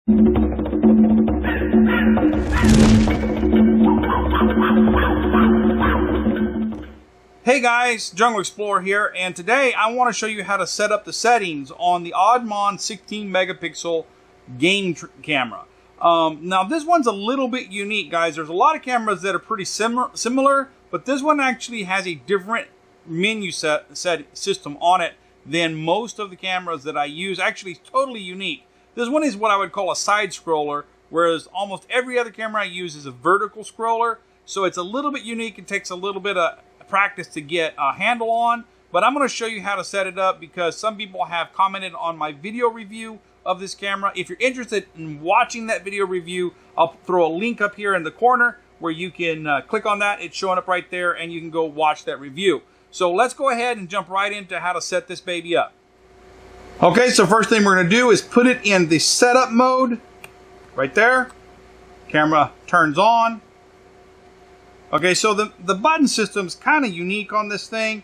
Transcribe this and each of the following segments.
Hey guys, Jungle Explorer here, and today I want to show you how to set up the settings on the OUDMON 16 megapixel game camera. Now this one's a little bit unique, guys. There's a lot of cameras that are pretty similar, but this one actually has a different menu set system on it than most of the cameras that I use. Actually, it's totally unique. This one is what I would call a side scroller, whereas almost every other camera I use is a vertical scroller. So it's a little bit unique. It takes a little bit of practice to get a handle on, but I'm going to show you how to set it up because some people have commented on my video review of this camera. If you're interested in watching that video review, I'll throw a link up here in the corner where you can click on that. It's showing up right there and you can go watch that review. So let's go ahead and jump right into how to set this baby up. Okay, so first thing we're going to do is put it in the setup mode right there. Camera turns on. Okay, so the button system is kind of unique on this thing.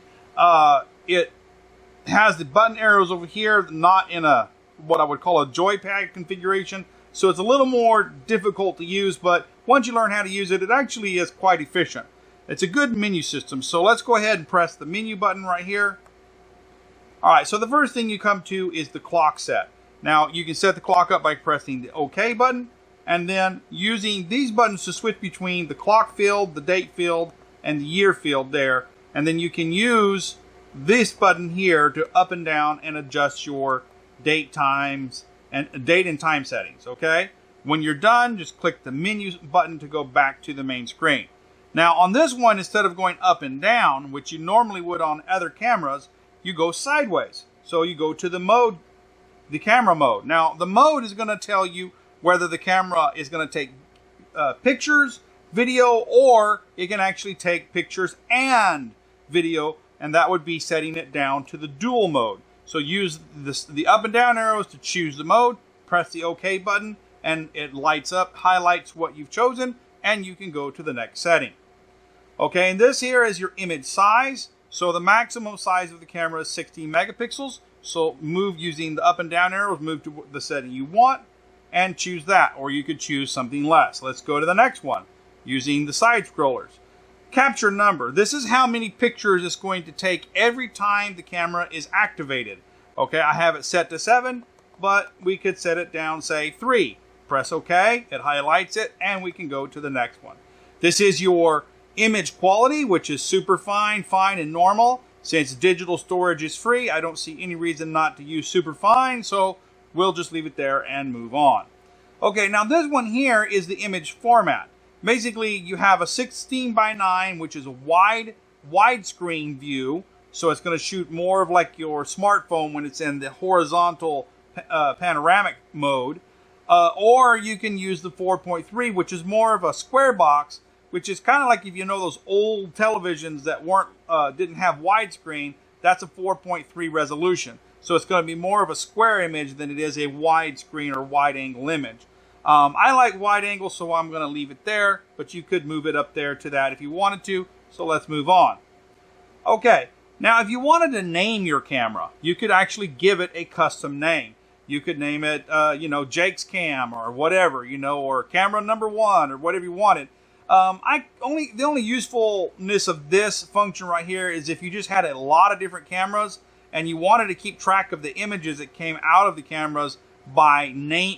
It has the button arrows over here, not in a what I would call a joypad configuration. So it's a little more difficult to use, but once you learn how to use it, it actually is quite efficient. It's a good menu system. So let's go ahead and press the menu button right here. All right, so the first thing you come to is the clock set. Now you can set the clock up by pressing the OK button, and then using these buttons to switch between the clock field, the date field, and the year field there. And then you can use this button here to up and down and adjust your date and time settings, okay? When you're done, just click the menu button to go back to the main screen. Now on this one, instead of going up and down, which you normally would on other cameras, you go sideways. So you go to the mode, the camera mode. Now the mode is going to tell you whether the camera is going to take pictures, video, or it can actually take pictures and video, and that would be setting it down to the dual mode. So use the up and down arrows to choose the mode, press the OK button, and it lights up, highlights what you've chosen, and you can go to the next setting. Okay, and this here is your image size. So the maximum size of the camera is 16 megapixels. So move using the up and down arrows, move to the setting you want, and choose that, or you could choose something less. Let's go to the next one using the side scrollers. Capture number. This is how many pictures it's going to take every time the camera is activated. Okay, I have it set to 7, but we could set it down, say 3. Press OK, it highlights it, and we can go to the next one. This is your image quality, which is super fine, fine, and normal. Since digital storage is free, I don't see any reason not to use super fine, so we'll just leave it there and move on. Okay, now this one here is the image format. Basically, you have a 16:9, which is a widescreen view. So it's going to shoot more of like your smartphone when it's in the horizontal panoramic mode. Or you can use the 4.3, which is more of a square box, which is kind of like if you know those old televisions that didn't have widescreen. That's a 4.3 resolution. So it's going to be more of a square image than it is a widescreen or wide angle image. I like wide angle, so I'm going to leave it there, but you could move it up there to that if you wanted to. So let's move on. Okay, now if you wanted to name your camera, you could actually give it a custom name. You could name it, Jake's Cam or whatever, or camera number 1 or whatever you wanted. The only usefulness of this function right here is if you just had a lot of different cameras and you wanted to keep track of the images that came out of the cameras by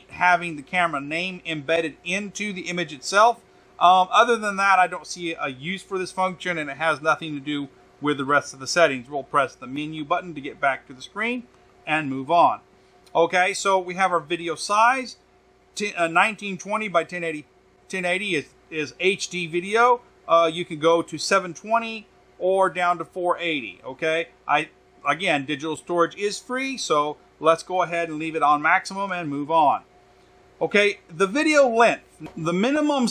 having the camera name embedded into the image itself. Other than that, I don't see a use for this function, and it has nothing to do with the rest of the settings. We'll press the menu button to get back to the screen and move on. Okay, so we have our video size. 1920 by 1080 is HD video. You can go to 720 or down to 480. Okay, again, digital storage is free, so let's go ahead and leave it on maximum and move on. Okay, the video length. The minimum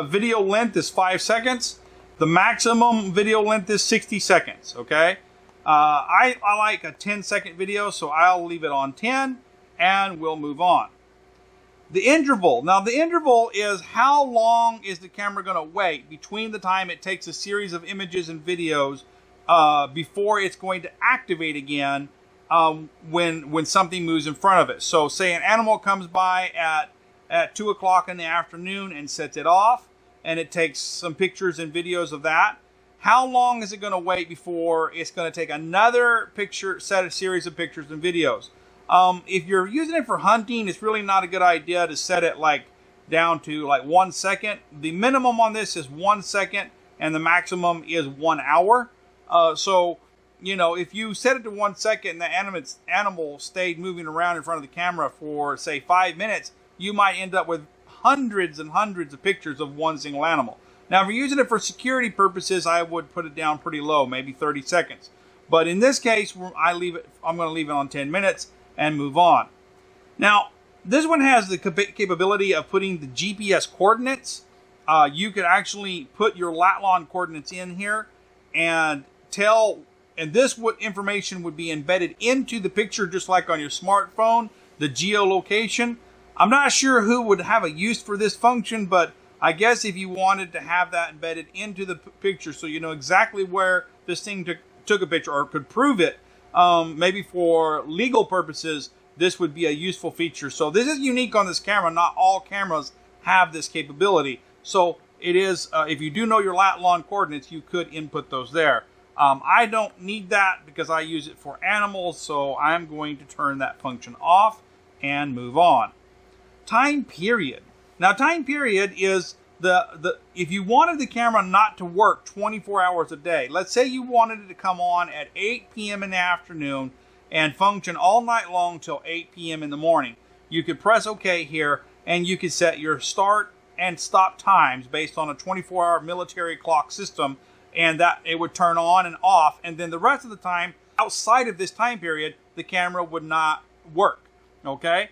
video length is 5 seconds. The maximum video length is 60 seconds, okay? I like a 10-second video, so I'll leave it on 10, and we'll move on. The interval. Now, the interval is how long is the camera going to wait between the time it takes a series of images and videos before it's going to activate again when something moves in front of it. So say an animal comes by at at 2 o'clock in the afternoon and sets it off, and it takes some pictures and videos of that, how long is it going to wait before it's going to take another series of pictures and videos? If you're using it for hunting, it's really not a good idea to set it like down to like 1 second. The minimum on this is 1 second, and the maximum is 1 hour. So, you know, if you set it to 1 second and the animal stayed moving around in front of the camera for, say, 5 minutes, you might end up with hundreds and hundreds of pictures of one single animal. Now, if you're using it for security purposes, I would put it down pretty low, maybe 30 seconds. But in this case, I'm going to leave it on 10 minutes and move on. Now, this one has the capability of putting the GPS coordinates. You could actually put your lat long coordinates in here and this information would be embedded into the picture, just like on your smartphone, the geolocation. I'm not sure who would have a use for this function, but I guess if you wanted to have that embedded into the picture so you know exactly where this thing took a picture or could prove it, maybe for legal purposes, this would be a useful feature. So this is unique on this camera. Not all cameras have this capability. So it is, if you do know your lat long coordinates, you could input those there. I don't need that because I use it for animals, so I'm going to turn that function off and move on. Time period. Now, time period is if you wanted the camera not to work 24 hours a day, let's say you wanted it to come on at 8 p.m. in the afternoon and function all night long till 8 p.m. in the morning, you could press OK here and you could set your start and stop times based on a 24-hour military clock system, and that it would turn on and off, and then the rest of the time outside of this time period the camera would not work. Okay,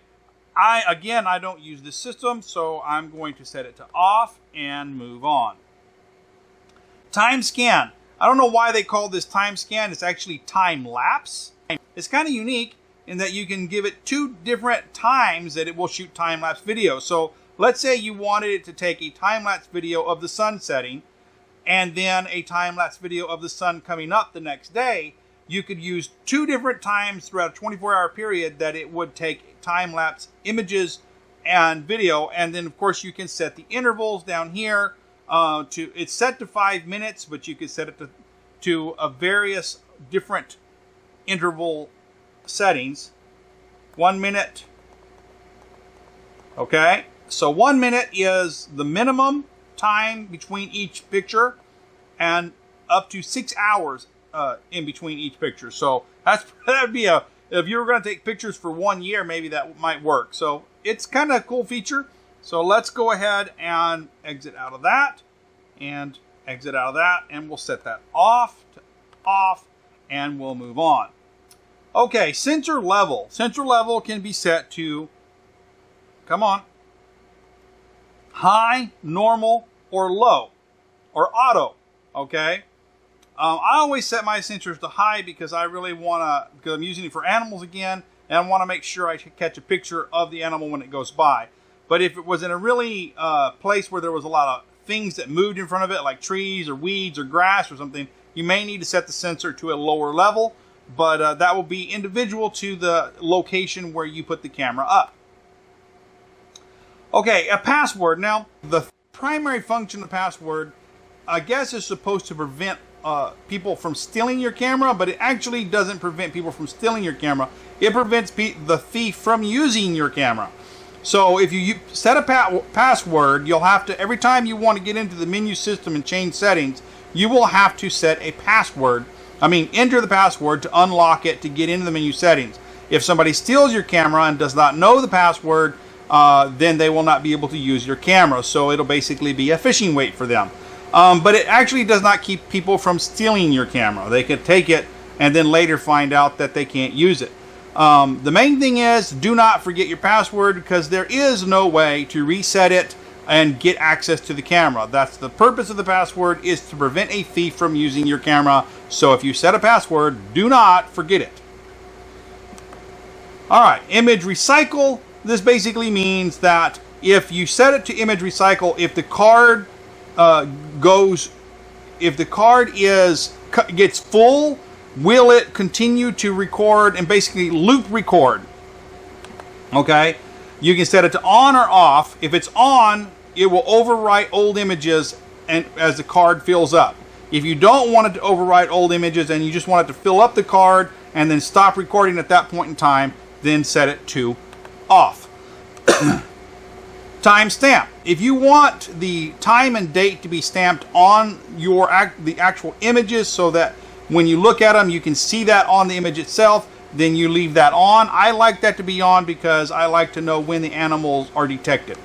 I don't use this system, so I'm going to set it to off and move on. Time scan. I don't know why they call this time scan. It's actually time lapse. It's kind of unique in that you can give it 2 different times that it will shoot time lapse video. So let's say you wanted it to take a time lapse video of the sun setting and then a time lapse video of the sun coming up the next day. You could use 2 different times throughout a 24-hour period that it would take time-lapse images and video. And then, of course, you can set the intervals down here. It's set to 5 minutes, but you could set it to various different interval settings. 1 minute. Okay, so 1 minute is the minimum time between each picture, and up to 6 hours in between each picture. So that would be if you were going to take pictures for 1 year, maybe that might work. So it's kind of a cool feature. So let's go ahead and exit out of that and exit out of that, and we'll set that off to off, and we'll move on. Okay, sensor level. Sensor level can be set to, come on, high, normal, or low, or auto. Okay. I always set my sensors to high because I really want to, because I'm using it for animals again, and I want to make sure I catch a picture of the animal when it goes by. But if it was in a really place where there was a lot of things that moved in front of it, like trees or weeds or grass or something, you may need to set the sensor to a lower level, but that will be individual to the location where you put the camera up. Okay, a password. Now, the primary function of the password, I guess, is supposed to prevent people from stealing your camera, but it actually doesn't prevent people from stealing your camera. It prevents the thief from using your camera. So if you set a password, you'll have to, every time you want to get into the menu system and change settings, you will have to set a password. Enter the password to unlock it to get into the menu settings. If somebody steals your camera and does not know the password, then they will not be able to use your camera. So it'll basically be a phishing weight for them. But it actually does not keep people from stealing your camera. They could take it and then later find out that they can't use it. The main thing is, do not forget your password, because there is no way to reset it and get access to the camera. That's the purpose of the password, is to prevent a thief from using your camera. So if you set a password, do not forget it. Alright, image recycle. This basically means that if you set it to image recycle, if the card gets full, will it continue to record and basically loop record? Okay. You can set it to on or off. If it's on, it will overwrite old images and as the card fills up. If you don't want it to overwrite old images and you just want it to fill up the card and then stop recording at that point in time, then set it to off. Timestamp. If you want the time and date to be stamped on the actual images so that when you look at them you can see that on the image itself, then you leave that on. I like that to be on because I like to know when the animals are detected.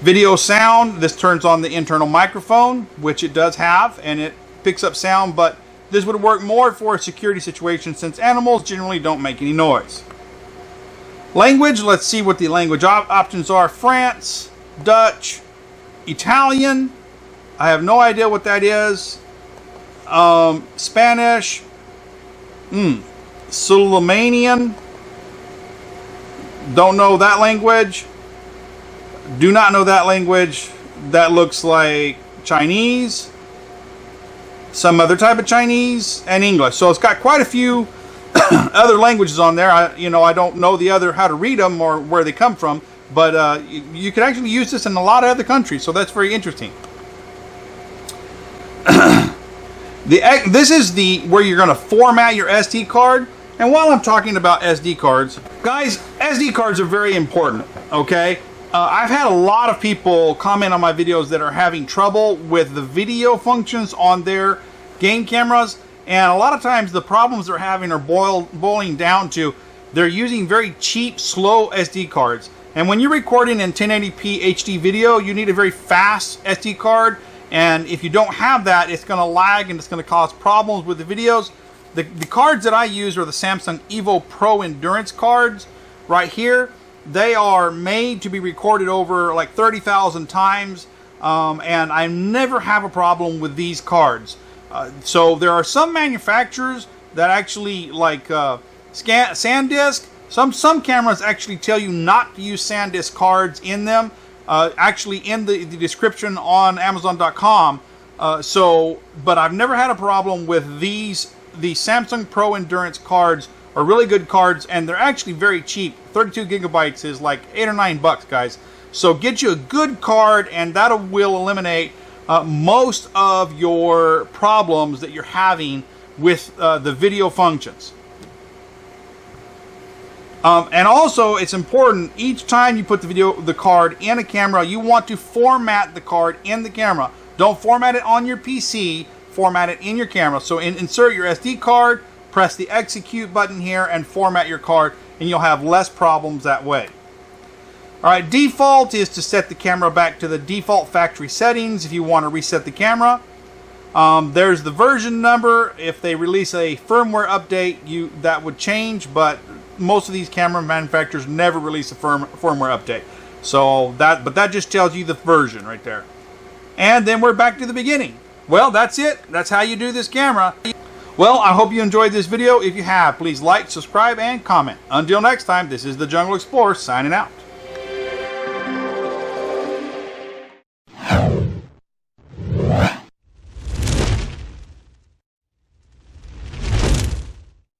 Video sound. This turns on the internal microphone, which it does have, and it picks up sound, but this would work more for a security situation since animals generally don't make any noise. Language, let's see what the language options are. France, Dutch, Italian, I have no idea what that is. Spanish, Suleiman, don't know that language. Do not know that language. That looks like Chinese, some other type of Chinese, and English. So it's got quite a few other languages on there. I don't know how to read them or where they come from, but you can actually use this in a lot of other countries, so that's very interesting. This is where you're going to format your SD card. And while I'm talking about SD cards, guys, SD cards are very important, okay? I've had a lot of people comment on my videos that are having trouble with the video functions on their game cameras. And a lot of times the problems they're having are boiling down to they're using very cheap, slow SD cards. And when you're recording in 1080p HD video, you need a very fast SD card. And if you don't have that, it's going to lag and it's going to cause problems with the videos. The cards that I use are the Samsung Evo Pro Endurance cards right here. They are made to be recorded over like 30,000 times. And I never have a problem with these cards. So there are some manufacturers that actually like SanDisk. Some cameras actually tell you not to use SanDisk cards in them. Actually in the description on Amazon.com. But I've never had a problem with these. The Samsung Pro Endurance cards are really good cards, and they're actually very cheap. 32 gigabytes is like $8 or $9, guys. So get you a good card, and that will eliminate most of your problems that you're having with the video functions. And also, it's important, each time you put the card in a camera, you want to format the card in the camera. Don't format it on your PC, format it in your camera. So insert your SD card, press the execute button here, and format your card, and you'll have less problems that way. Alright, default is to set the camera back to the default factory settings if you want to reset the camera. There's the version number. If they release a firmware update, that would change, but most of these camera manufacturers never release a firmware update. But that just tells you the version right there. And then we're back to the beginning. Well, that's it. That's how you do this camera. Well, I hope you enjoyed this video. If you have, please like, subscribe, and comment. Until next time, this is the Jungle Explorer signing out.